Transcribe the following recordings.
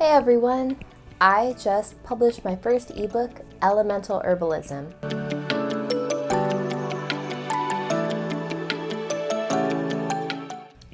Hey everyone! I just published my first ebook, Elemental Herbalism.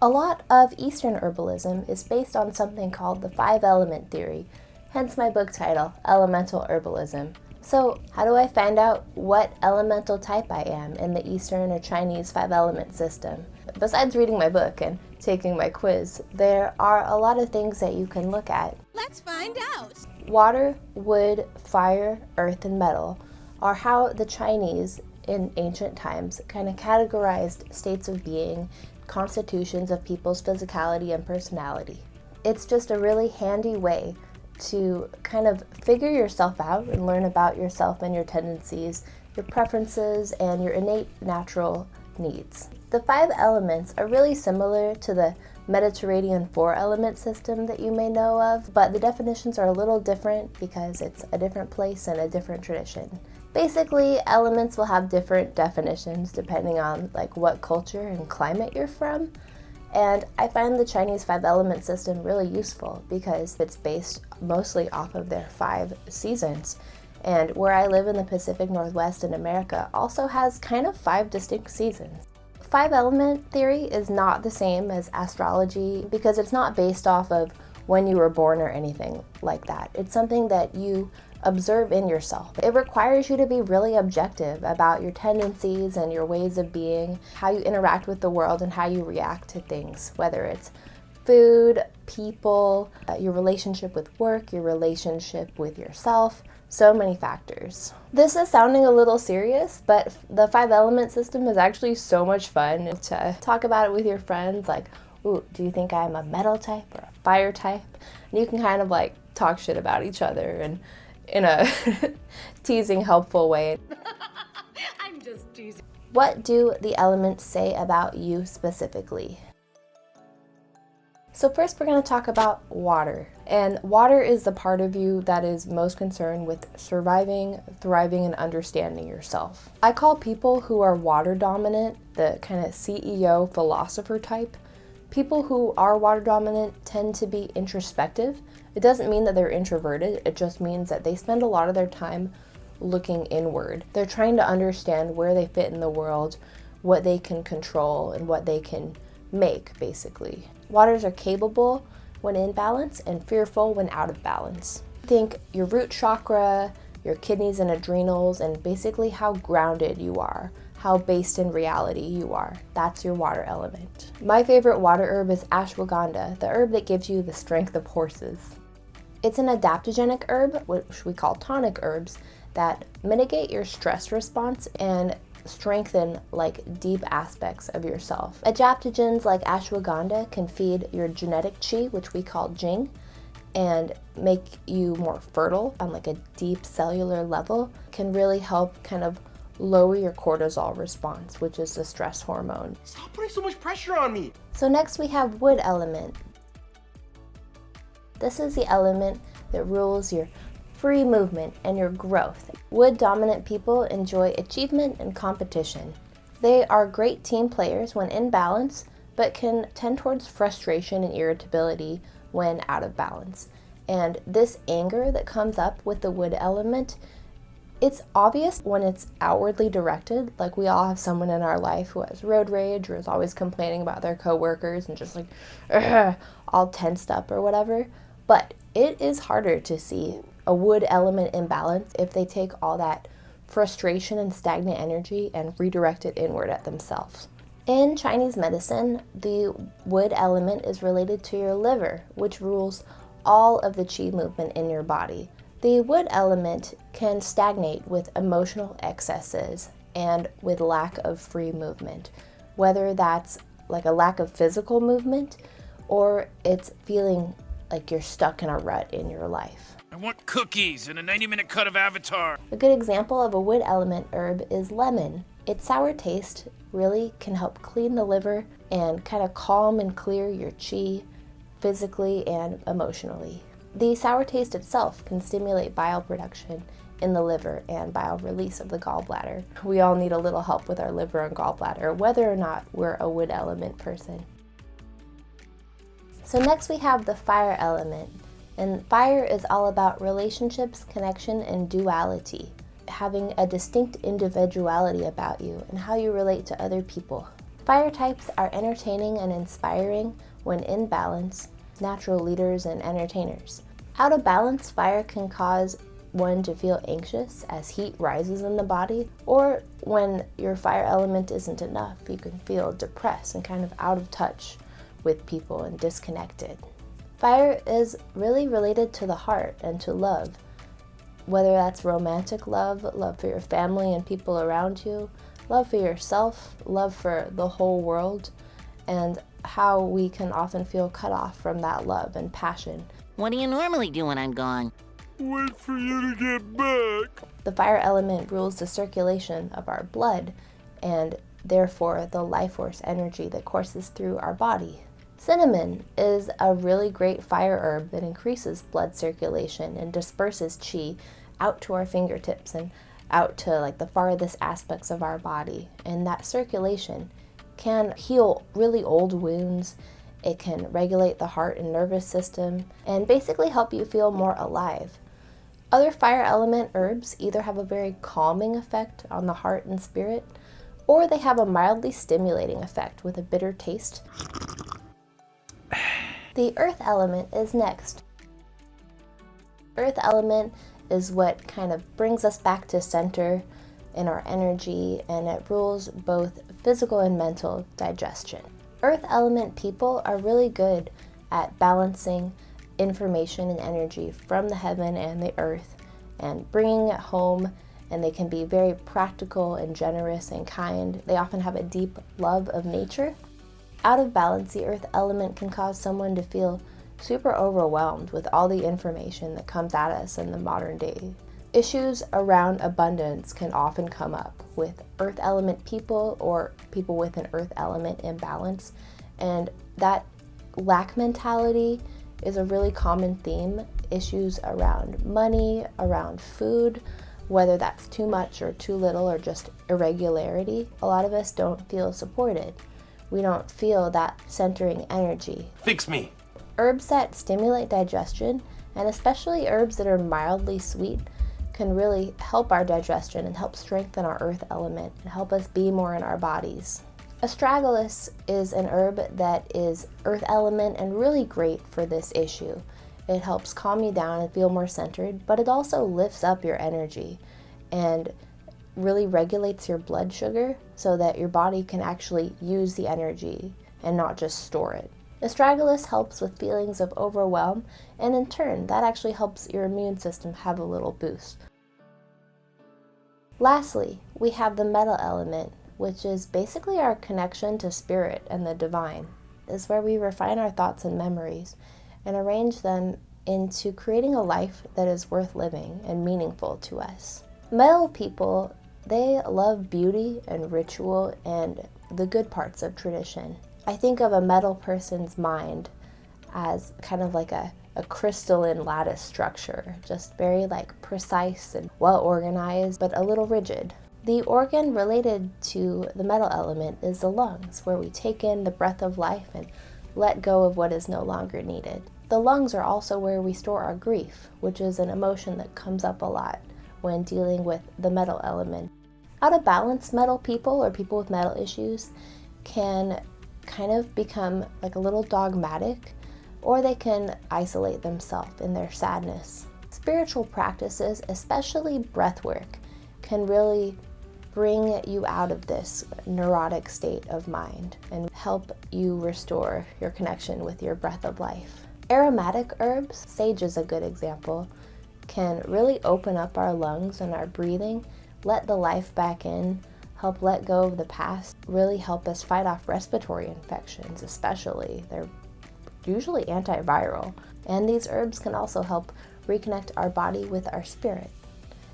A lot of Eastern herbalism is based on something called the 5-element theory, hence my book title, Elemental Herbalism. So, how do I find out what elemental type I am in the Eastern or Chinese 5-element system? Besides reading my book and taking my quiz, there are a lot of things that you can look at. Let's find out! Water, wood, fire, earth, and metal are how the Chinese in ancient times kind of categorized states of being, constitutions of people's physicality and personality. It's just a really handy way to kind of figure yourself out and learn about yourself and your tendencies, your preferences, and your innate natural needs. The 5 elements are really similar to the Mediterranean 4-element system that you may know of, but the definitions are a little different because it's a different place and a different tradition. Basically, elements will have different definitions depending on what culture and climate you're from. And I find the Chinese 5-element system really useful because it's based mostly off of their 5 seasons. And where I live in the Pacific Northwest in America also has kind of 5 distinct seasons. 5-element theory is not the same as astrology because it's not based off of when you were born or anything like that. It's something that you observe in yourself. It requires you to be really objective about your tendencies and your ways of being, how you interact with the world and how you react to things, whether it's food, people, your relationship with work, your relationship with yourself, so many factors. This is sounding a little serious, but the 5-element system is actually so much fun to talk about it with your friends, ooh, do you think I'm a metal type or a fire type? And you can kind of talk shit about each other and in a teasing, helpful way. I'm just teasing. What do the elements say about you specifically? So first we're going to talk about water. And water is the part of you that is most concerned with surviving, thriving, and understanding yourself. I call people who are water dominant the kind of CEO philosopher type. People who are water dominant tend to be introspective. It doesn't mean that they're introverted, it just means that they spend a lot of their time looking inward. They're trying to understand where they fit in the world, what they can control, and what they can make, basically. Waters are capable when in balance and fearful when out of balance. Think your root chakra, your kidneys and adrenals, and basically how grounded you are, how based in reality you are. That's your water element. My favorite water herb is ashwagandha, the herb that gives you the strength of horses. It's an adaptogenic herb, which we call tonic herbs, that mitigate your stress response and strengthen deep aspects of yourself. Adaptogens like ashwagandha can feed your genetic qi, which we call jing, and make you more fertile on a deep cellular level. Can really help kind of lower your cortisol response, which is the stress hormone. Stop putting so much pressure on me! So next we have wood element. This is the element that rules your free movement and your growth. Wood dominant people enjoy achievement and competition. They are great team players when in balance, but can tend towards frustration and irritability when out of balance. And this anger that comes up with the wood element, it's obvious when it's outwardly directed. We all have someone in our life who has road rage or is always complaining about their coworkers and just all tensed up or whatever. But it is harder to see a wood element imbalance if they take all that frustration and stagnant energy and redirect it inward at themselves. In Chinese medicine, the wood element is related to your liver, which rules all of the qi movement in your body. The wood element can stagnate with emotional excesses and with lack of free movement, whether that's a lack of physical movement or it's feeling like you're stuck in a rut in your life. I want cookies and a 90-minute cut of Avatar. A good example of a wood element herb is lemon. Its sour taste really can help clean the liver and kind of calm and clear your qi physically and emotionally. The sour taste itself can stimulate bile production in the liver and bile release of the gallbladder. We all need a little help with our liver and gallbladder, whether or not we're a wood element person. So next we have the fire element. And fire is all about relationships, connection, and duality, having a distinct individuality about you and how you relate to other people. Fire types are entertaining and inspiring when in balance, natural leaders and entertainers. Out of balance, fire can cause one to feel anxious as heat rises in the body, or when your fire element isn't enough, you can feel depressed and kind of out of touch with people and disconnected. Fire is really related to the heart and to love, whether that's romantic love, love for your family and people around you, love for yourself, love for the whole world, and how we can often feel cut off from that love and passion. What do you normally do when I'm gone? Wait for you to get back. The fire element rules the circulation of our blood and therefore the life force energy that courses through our body. Cinnamon is a really great fire herb that increases blood circulation and disperses chi out to our fingertips and out to like the farthest aspects of our body. And that circulation can heal really old wounds. It can regulate the heart and nervous system and basically help you feel more alive. Other fire element herbs either have a very calming effect on the heart and spirit, or they have a mildly stimulating effect with a bitter taste. The earth element is next. Earth element is what kind of brings us back to center in our energy, and it rules both physical and mental digestion. Earth element people are really good at balancing information and energy from the heaven and the earth and bringing it home, and they can be very practical and generous and kind. They often have a deep love of nature. Out of balance, the earth element can cause someone to feel super overwhelmed with all the information that comes at us in the modern day. Issues around abundance can often come up with earth element people or people with an earth element imbalance, and that lack mentality is a really common theme. Issues around money, around food, whether that's too much or too little or just irregularity. A lot of us don't feel supported. We don't feel that centering energy. Fix me. Herbs that stimulate digestion, and especially herbs that are mildly sweet, can really help our digestion and help strengthen our earth element and help us be more in our bodies. Astragalus is an herb that is earth element and really great for this issue. It helps calm you down and feel more centered, but it also lifts up your energy and really regulates your blood sugar so that your body can actually use the energy and not just store it. Astragalus helps with feelings of overwhelm, and in turn, that actually helps your immune system have a little boost. Lastly, we have the metal element, which is basically our connection to spirit and the divine. It's where we refine our thoughts and memories and arrange them into creating a life that is worth living and meaningful to us. Metal people, they love beauty and ritual and the good parts of tradition. I think of a metal person's mind as kind of like a crystalline lattice structure, just very like precise and well organized, but a little rigid. The organ related to the metal element is the lungs, where we take in the breath of life and let go of what is no longer needed. The lungs are also where we store our grief, which is an emotion that comes up a lot when dealing with the metal element. Out of balance metal people or people with metal issues can kind of become like a little dogmatic, or they can isolate themselves in their sadness. Spiritual practices, especially breath work, can really bring you out of this neurotic state of mind and help you restore your connection with your breath of life. Aromatic herbs, sage is a good example, can really open up our lungs and our breathing, let the life back in, help let go of the past, really help us fight off respiratory infections especially. They're usually antiviral. And these herbs can also help reconnect our body with our spirit.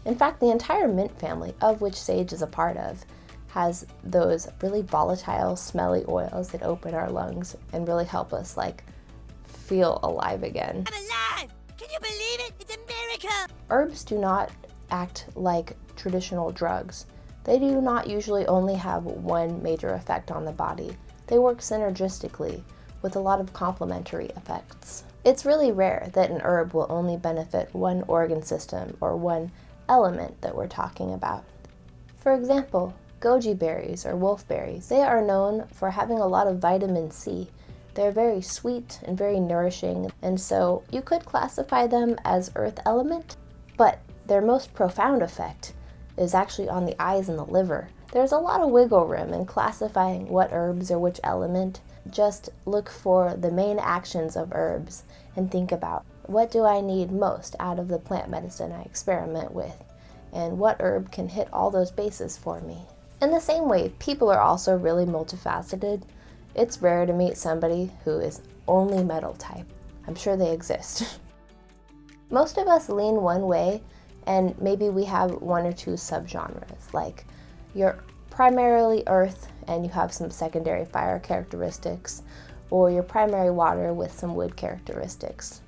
In fact, the entire mint family, of which sage is a part of, has those really volatile, smelly oils that open our lungs and really help us like feel alive again. I'm alive! Can you believe it? It's a miracle! Herbs do not act like traditional drugs. They do not usually only have one major effect on the body. They work synergistically with a lot of complementary effects. It's really rare that an herb will only benefit one organ system or one element that we're talking about. For example, goji berries or wolfberries, they are known for having a lot of vitamin C. They're very sweet and very nourishing, and so you could classify them as earth element, but their most profound effect is actually on the eyes and the liver. There's a lot of wiggle room in classifying what herbs are which element. Just look for the main actions of herbs and think about, what do I need most out of the plant medicine I experiment with, and what herb can hit all those bases for me. In the same way, people are also really multifaceted. It's rare to meet somebody who is only metal type. I'm sure they exist. Most of us lean one way, and maybe we have one or two subgenres, like you're primarily earth and you have some secondary fire characteristics, or you're primary water with some wood characteristics.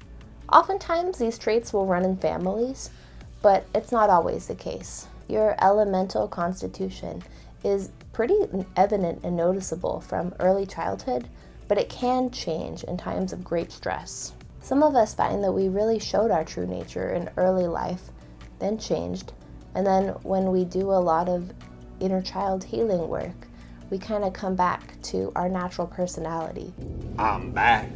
Oftentimes these traits will run in families, but it's not always the case. Your elemental constitution is pretty evident and noticeable from early childhood, but it can change in times of great stress. Some of us find that we really showed our true nature in early life, then changed, and then when we do a lot of inner child healing work, we kind of come back to our natural personality. I'm back.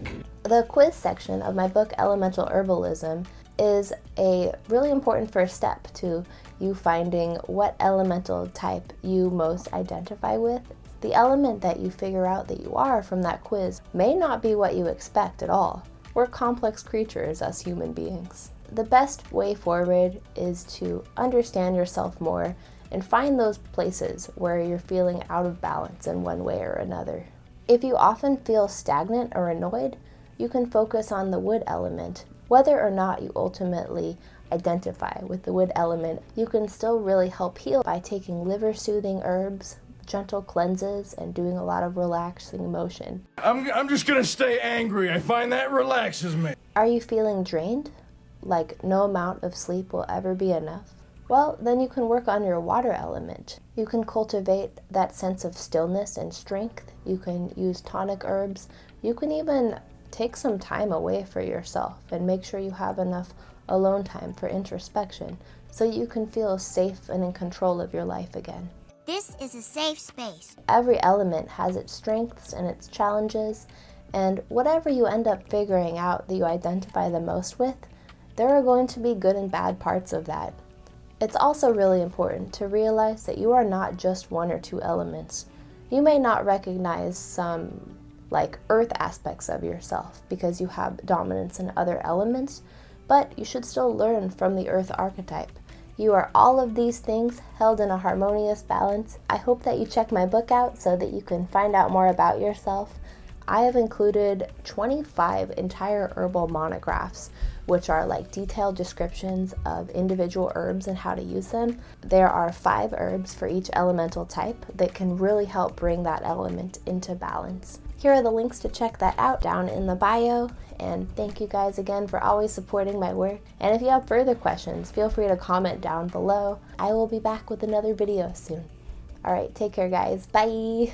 The quiz section of my book Elemental Herbalism is a really important first step to you finding what elemental type you most identify with. The element that you figure out that you are from that quiz may not be what you expect at all. We're complex creatures as human beings. The best way forward is to understand yourself more and find those places where you're feeling out of balance in one way or another. If you often feel stagnant or annoyed, you can focus on the wood element. Whether or not you ultimately identify with the wood element, you can still really help heal by taking liver-soothing herbs, gentle cleanses, and doing a lot of relaxing motion. I'm just gonna stay angry. I find that relaxes me. Are you feeling drained? Like no amount of sleep will ever be enough? Well, then you can work on your water element. You can cultivate that sense of stillness and strength. You can use tonic herbs. You can even take some time away for yourself and make sure you have enough alone time for introspection so you can feel safe and in control of your life again. This is a safe space. Every element has its strengths and its challenges, and whatever you end up figuring out that you identify the most with, there are going to be good and bad parts of that. It's also really important to realize that you are not just one or two elements. You may not recognize some like earth aspects of yourself because you have dominance in other elements, but you should still learn from the earth archetype. You are all of these things held in a harmonious balance. I hope that you check my book out so that you can find out more about yourself. I have included 25 entire herbal monographs, which are like detailed descriptions of individual herbs and how to use them. There are 5 herbs for each elemental type that can really help bring that element into balance. Here are the links to check that out down in the bio, and thank you guys again for always supporting my work. And if you have further questions, feel free to comment down below. I will be back with another video soon. Alright, take care guys, bye!